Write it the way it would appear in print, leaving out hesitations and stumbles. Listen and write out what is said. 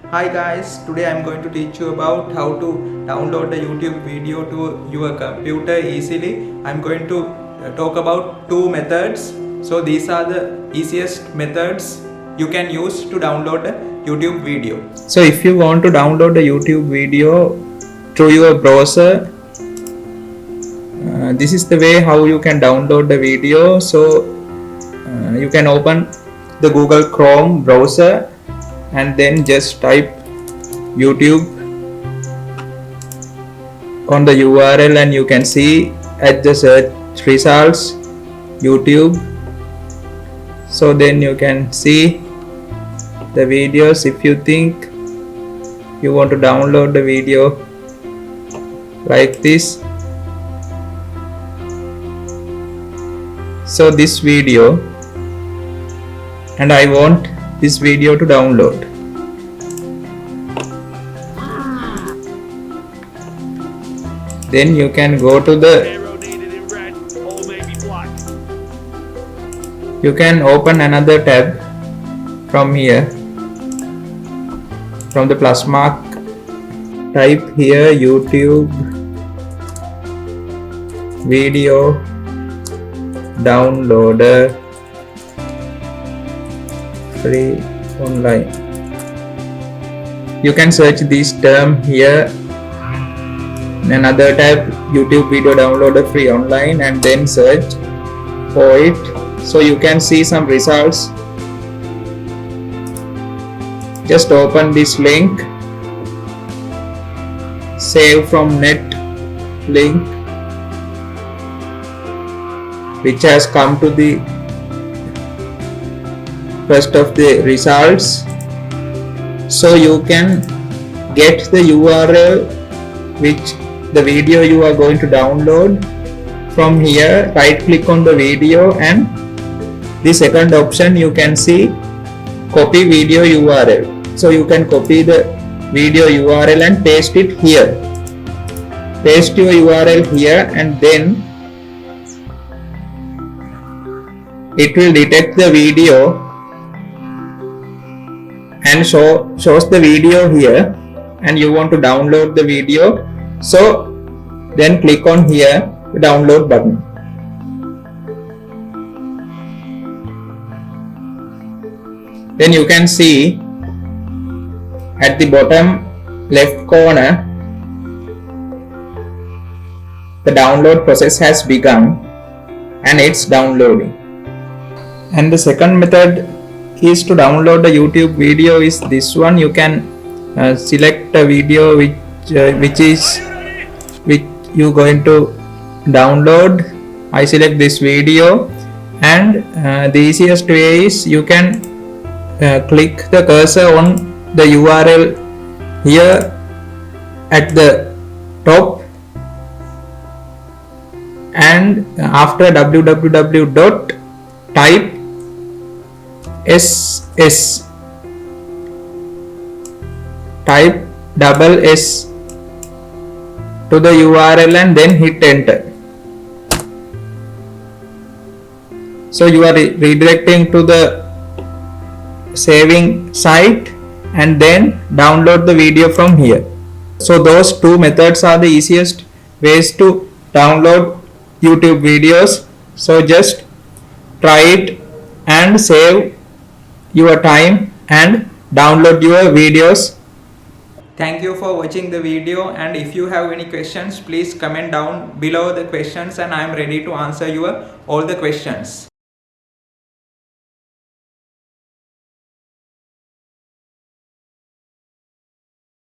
Hi guys, today I'm going to teach you about how to download the YouTube video to your computer easily. I'm going to talk about two methods. So these are the easiest methods you can use to download a YouTube video. So if you want to download a YouTube video through your browser, this is the way how you can download the video. So you can open the Google Chrome browser and then just type YouTube on the URL and you can see at the search results YouTube. So then you can see the videos. If you think you want to download the video like this, so this video, and I want this video to download. Then you can go to you can open another tab from here, from the plus mark, type here YouTube video downloader free online. You can search this term here, another tab YouTube video downloader free online, and then search for it. So you can see some results. Just open this link, save from net link, which has come to the first of the results. So you can get the URL which the video you are going to download from here. Right click on the video, and the second option you can see copy video URL. So you can copy the video URL and paste it here. Paste your URL here, and then it will detect the video and shows the video here, and you want to download the video. So then click on here the download button. Then you can see at the bottom left corner the download process has begun and it's downloading. And the second method is to download the YouTube video is this one. You can select a video which you going to download. I select this video, and the easiest way is you can click the cursor on the URL here at the top, and after www. type SS, type double S to the URL and then hit enter. So you are redirecting to the saving site and then download the video from here. So those two methods are the easiest ways to download YouTube videos. So just try it and save your time and download your videos. Thank you for watching the video, and if you have any questions, please comment down below the questions and I am ready to answer your all the questions.